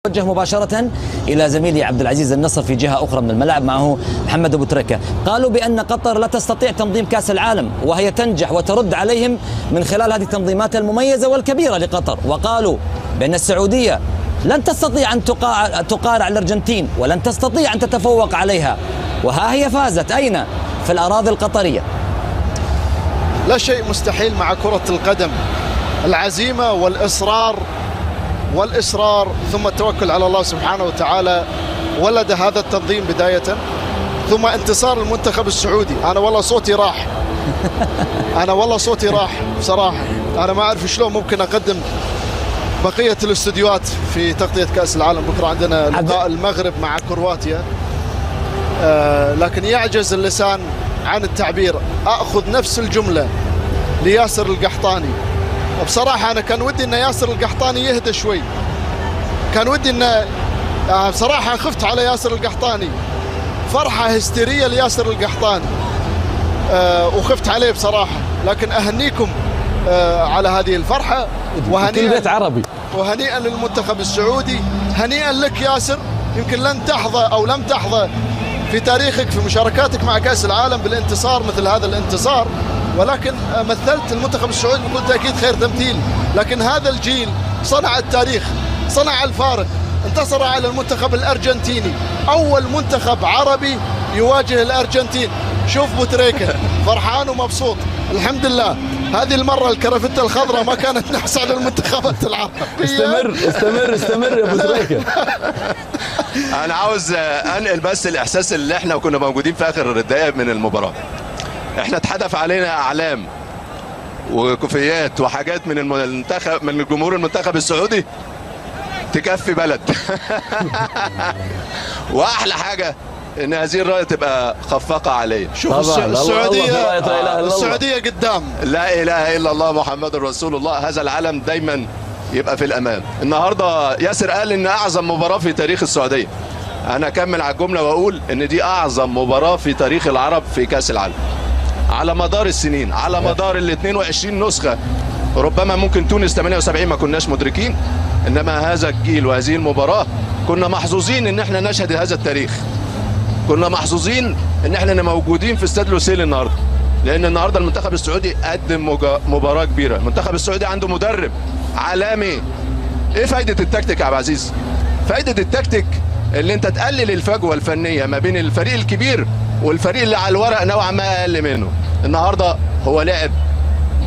وجه مباشرة إلى زميلي عبد العزيز النصر في جهة أخرى من الملعب، معه محمد أبو تريكة. قالوا بأن قطر لا تستطيع تنظيم كأس العالم، وهي تنجح وترد عليهم من خلال هذه التنظيمات المميزة والكبيرة لقطر. وقالوا بأن السعودية لن تستطيع أن تقارع الأرجنتين، ولن تستطيع أن تتفوق عليها، وها هي فازت. أين؟ في الأراضي القطرية. لا شيء مستحيل مع كرة القدم، العزيمة والإصرار ثم التوكل على الله سبحانه وتعالى ولد هذا التنظيم بداية، ثم انتصار المنتخب السعودي. أنا والله صوتي راح بصراحة. أنا ما أعرف شلون ممكن أقدم بقية الاستديوهات في تغطية كأس العالم. بكرة عندنا لقاء المغرب مع كرواتيا، لكن يعجز اللسان عن التعبير. أخذ نفس الجملة لياسر القحطاني. بصراحة أنا كان ودي أن ياسر القحطاني يهدى شوي، كان ودي أن بصراحة خفت على ياسر القحطاني، فرحة هستيرية لياسر القحطاني وخفت عليه بصراحة. لكن أهنيكم على هذه الفرحة، وهنيئا للمنتخب السعودي. هنيئا لك ياسر، يمكن لن تحظى أو لم تحظى في تاريخك في مشاركاتك مع كأس العالم بالانتصار مثل هذا الانتصار، ولكن مثلت المنتخب السعودي بكل تأكيد خير تمثيل. لكن هذا الجيل صنع التاريخ، صنع الفارق، انتصر على المنتخب الأرجنتيني، أول منتخب عربي يواجه الأرجنتين. شوف بوتريكة فرحان ومبسوط. الحمد لله هذه المرة الكرافتة الخضراء ما كانت نحس على المنتخبات العربية. استمر يا بوتريكة. أنا عاوز أنقل بس الإحساس اللي احنا كنا موجودين في آخر الدقائق من المباراة. احنا اتحدف علينا أعلام وكوفيات وحاجات من المنتخب، من الجمهور المنتخب السعودي تكفي بلد. وأحلى حاجة ان هذه الرايه تبقى خفاقه عليا. شوف السعوديه قدام. لا اله الا الله محمد رسول الله. هذا العالم دايما يبقى في الامان. النهارده ياسر قال ان اعظم مباراه في تاريخ السعوديه. انا اكمل على الجمله واقول ان دي اعظم مباراه في تاريخ العرب في كاس العالم على مدار السنين، على مدار ال 22 نسخه. ربما ممكن تونس 78 ما كناش مدركين، انما هذا الجيل وهذه المباراه كنا محظوظين ان احنا نشهد هذا التاريخ. كنا محظوظين ان احنا موجودين في استاد لوسيل النهارده، لان النهارده المنتخب السعودي قدم مباراه كبيره. المنتخب السعودي عنده مدرب عالمي. ايه فايده التكتيك يا عبد العزيز؟ فايده التكتيك اللي انت تقلل الفجوه الفنيه ما بين الفريق الكبير والفريق اللي على الورق نوعا ما اقل منه. النهارده هو لعب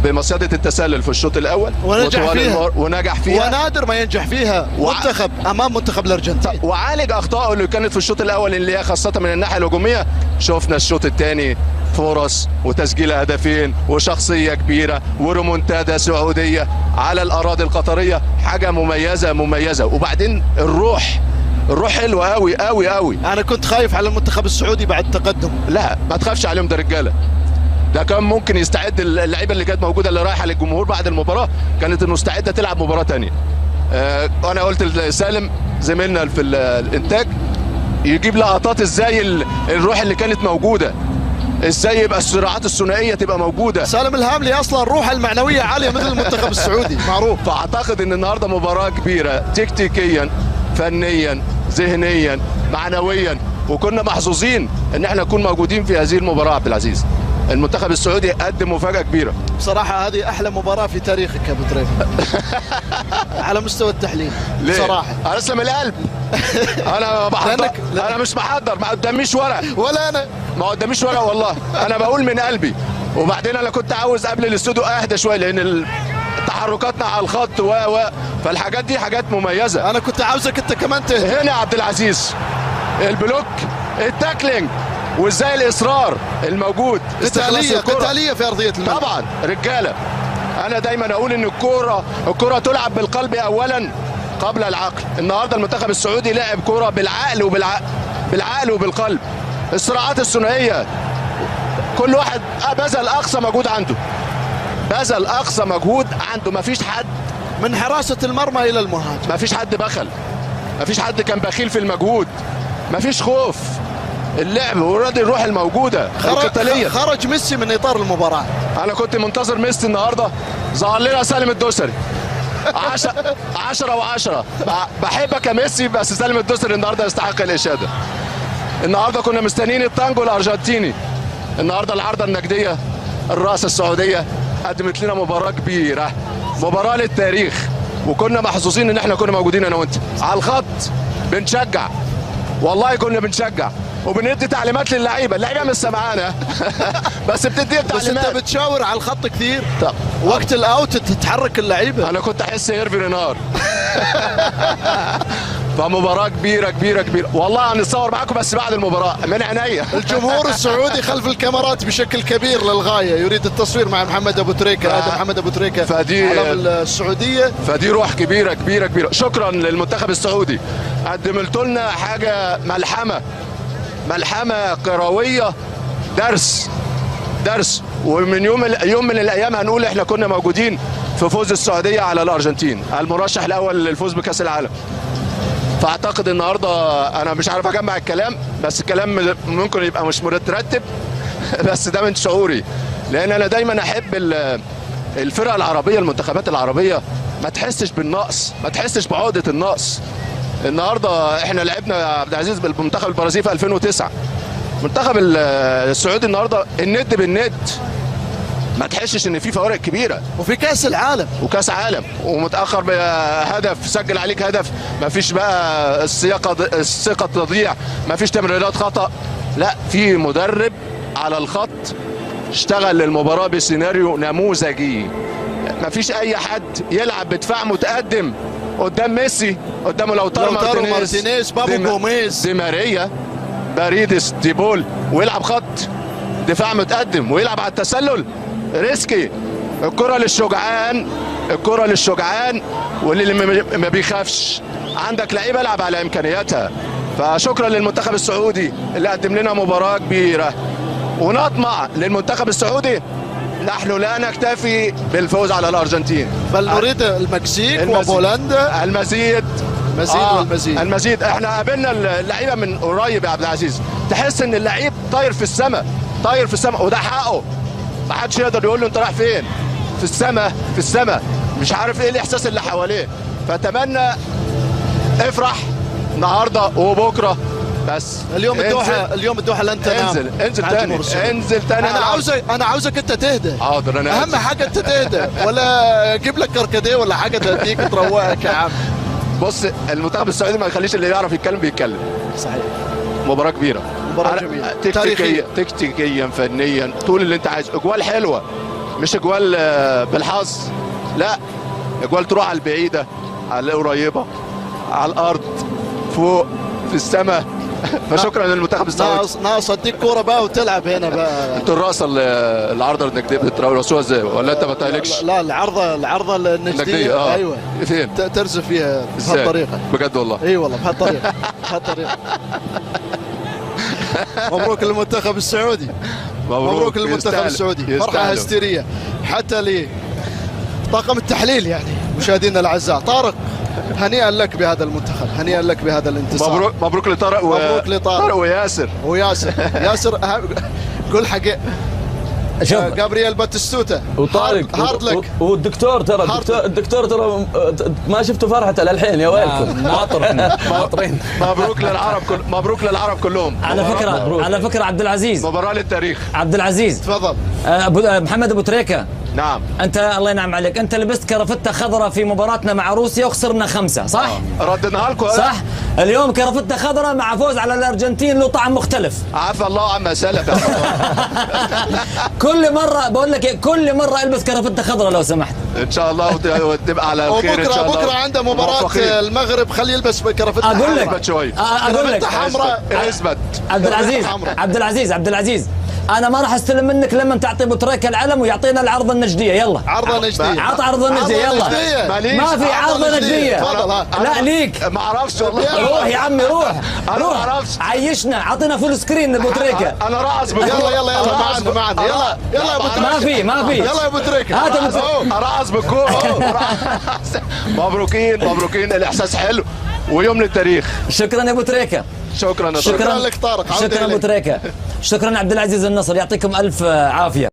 بمصيدة التسلل في الشوط الاول ونجح فيها، ونادر ما ينجح فيها منتخب امام منتخب الارجنتين، وعالج اخطائه اللي كانت في الشوط الاول اللي هي خاصه من الناحيه الهجوميه. شفنا الشوط الثاني فرص وتسجيل هدفين وشخصيه كبيره وريمونتادا سعوديه على الاراضي القطريه، حاجه مميزه. وبعدين الروح حلوه قوي. انا كنت خايف على المنتخب السعودي بعد التقدم. لا ما تخافش عليهم، ده رجاله. ده كان ممكن يستعد اللعيبه اللي كانت موجوده اللي رايحه للجمهور بعد المباراه كانت مستعده تلعب مباراه ثانيه. انا قلت لسالم زميلنا في الانتاج يجيب لقطات ازاي الروح اللي كانت موجوده، ازاي يبقى الصراعات الثنائيه تبقى موجوده. سالم الهاملي اصلا الروح المعنويه عاليه مثل المنتخب السعودي معروف. فاعتقد ان النهارده مباراه كبيره تكتيكيا، فنيا، ذهنيا، معنويا، وكنا محظوظين ان احنا نكون موجودين في هذه المباراه. عبد العزيز، المنتخب السعودي قدم مفاجأة كبيرة. بصراحة هذه أحلى مباراة في تاريخك يا أبو تريكة. على مستوى التحليل. ليه؟ بصراحة أنا أسلم القلب. أنا بحضر. أنا مش بحضر، ما قداميش ورق. ولا أنا. ما قداميش ورق والله. أنا بقول من قلبي. وبعدين أنا كنت عاوز قبل الاستوديو أهدى شوية، لأن تحركاتنا على الخط فالحاجات دي حاجات مميزة. أنا كنت عاوزك أنت كمان تهدى. هنا يا عبد العزيز البلوك، التاكلينج، وازاي الاصرار الموجود، قتاليه في ارضيه الملعب. طبعا رجاله. انا دايما اقول ان الكره تلعب بالقلب اولا قبل العقل. النهارده المنتخب السعودي لعب كره بالعقل وبالقلب. الصراعات الثنائيه كل واحد بذل اقصى مجهود عنده، ما فيش حد من حراسه المرمى الى المهاجم، ما فيش حد بخل، ما فيش حد كان بخيل في المجهود، ما فيش خوف. اللعب ورد الروح الموجوده القتاليه. خرج ميسي من اطار المباراه. انا كنت منتظر ميسي النهارده، ظهر لنا سالم الدوسري. 10 و10. بحبك يا ميسي، بس سالم الدوسري النهارده يستحق الاشاده. النهارده كنا مستنيين التانجو الارجنتيني، النهارده العارضه النجديه الرأسة السعوديه قدمت لنا مباراه كبيره، مباراه للتاريخ، وكنا محظوظين ان احنا كنا موجودين انا وانت على الخط بنشجع. والله كنا بنشجع وبندي تعليمات للعيبه، اللعيبه مش سمعانه بس بتدي بس تعليمات. انت بتشاور على الخط كثير، وقت الاوت تتحرك اللعيبه. انا كنت احس هيرفي رينار. فمباراة كبيرة كبيرة كبيرة، والله هنتصور معاكم بس بعد المباراة من عينيا. الجمهور السعودي خلف الكاميرات بشكل كبير للغاية، يريد التصوير مع محمد ابو تريكة. هذا محمد ابو تريكة علم السعودية. فدي روح كبيرة كبيرة كبيرة. شكرا للمنتخب السعودي، قدمتوا لنا حاجة ملحمة كروية، درس. ومن يوم من الايام هنقول احنا كنا موجودين في فوز السعودية على الارجنتين، المرشح الاول للفوز بكأس العالم. فاعتقد النهارده انا مش عارف اجمع الكلام، بس الكلام ممكن يبقى مش مترتب بس ده من شعوري، لان انا دايما احب الفرق العربيه، المنتخبات العربيه ما تحسش بالنقص، ما تحسش بعقده النقص. النهارده احنا لعبنا يا عبد العزيز بالمنتخب البرازيلي في 2009، المنتخب السعودي النهارده الند بالند، ما تحسش ان في فوارق كبيره. وفي كاس العالم ومتاخر بهدف، سجل عليك هدف، ما فيش بقى الثقه تضيع، ما فيش تمريرات خطا، لا، في مدرب على الخط اشتغل المباراه بسيناريو نموذجي. ما فيش اي حد يلعب بدفاع متقدم قدام ميسي، قدامه لوتارو مارتينيز، بابو جوميز، دي ماريا، باريدس، ديبول، ويلعب خط دفاع متقدم ويلعب على التسلل ريسكي. الكرة للشجعان واللي ما بيخافش. عندك لعيبه العب على امكانياتها. فشكرا للمنتخب السعودي اللي قدم لنا مباراه كبيره، ونطمع للمنتخب السعودي. نحن لا نكتفي بالفوز على الارجنتين، بل نريد المكسيك وبولندا، المزيد والمزيد. المزيد. احنا قابلنا اللعيبه من قريب يا عبد العزيز، تحس ان اللعيب طاير في السماء، وده حقه، ما حدش يقدر يقول له انت رايح فين. في السماء مش عارف ايه الاحساس اللي حواليه. فاتمنى افرح النهارده وبكره، بس اليوم الدوحه لن تنام. انزل تاني. انا عاوزك انت تهدى. حاضر. انا اهم حاجه انت تهدى، ولا اجيب لك كركديه ولا حاجه تهديك تروقك يا عم. بص، المنتخب السعودي ما يخليش اللي يعرف يتكلم بيتكلم. صحيح. مباراه كبيره، مباراه جميله، تكتيكيا فنيا، طول اللي انت عايزه. اجوال حلوه، مش اجوال بالحظ، لا، اجوال تروح على البعيده، على القريبه، على الارض، فوق، في السماء. فشكرا للمنتخب السعودي. ناقص اديك كوره بقى وتلعب هنا بقى. انتوا الرقصه العارضه النجديه بترقصوها ازاي، ولا انت ما تهلكش؟ لا، العارضه النجديه. ايوه. فين ترزف فيها بهالطريقه؟ بجد والله؟ اي والله بهالطريقه. مبروك للمنتخب السعودي، مبروك للمنتخب السعودي. فرحه هستيريه حتى لطاقم التحليل، يعني مشاهدينا الاعزاء. طارق، هنيئا لك بهذا المنتخب، هنيئا لك بهذا الانتصار. مبروك لطارق طارق وياسر. ياسر قول حق جابرييل باتستوتا وطارق هارد لك. والدكتور ترى ما شفتوا فرحته للحين، يا ويلكم. ناطرين. مبروك للعرب كلهم. على فكره عبد العزيز، مباراه للتاريخ. عبد العزيز تفضل. محمد ابو تريكة، نعم. انت الله ينعم عليك، انت لبست كرفتة خضراء في مباراتنا مع روسيا وخسرنا 5، صح؟ ردناها لكم. صح. اليوم كرفتة خضراء مع فوز على الارجنتين له طعم مختلف. عفى الله عما سلف. كل مرة بقول لك كل مرة البس كرفتة خضراء لو سمحت. ان شاء الله وتبقى على خير ان شاء الله. بكره عنده مباراة المغرب، خليه يلبس كرفتة. اقول لك حمراء. اثبت. عبد العزيز انا ما راح استلم منك لما تعطي ابو تريكة العلم ويعطينا العرضه النجديه. يلا عرضه نجديه. عط عرضه نجديه. يلا ما في عرضه نجديه. لا ليك. ما اعرفش والله. روح يا عمي، روح. عيشنا، عطينا فول سكرين ابو تريكة. انا راس. يلا معنا. يلا يا ابو تريكة. ما في. يلا يا ابو تريكة. هات راس بالكوره. مبروكين. الاحساس حلو ويوم للتاريخ. شكرا يا ابو تريكة. شكرا لك طارق. شكرا ابو تريكة. شكرا عبد العزيز النصر، يعطيكم الف عافيه.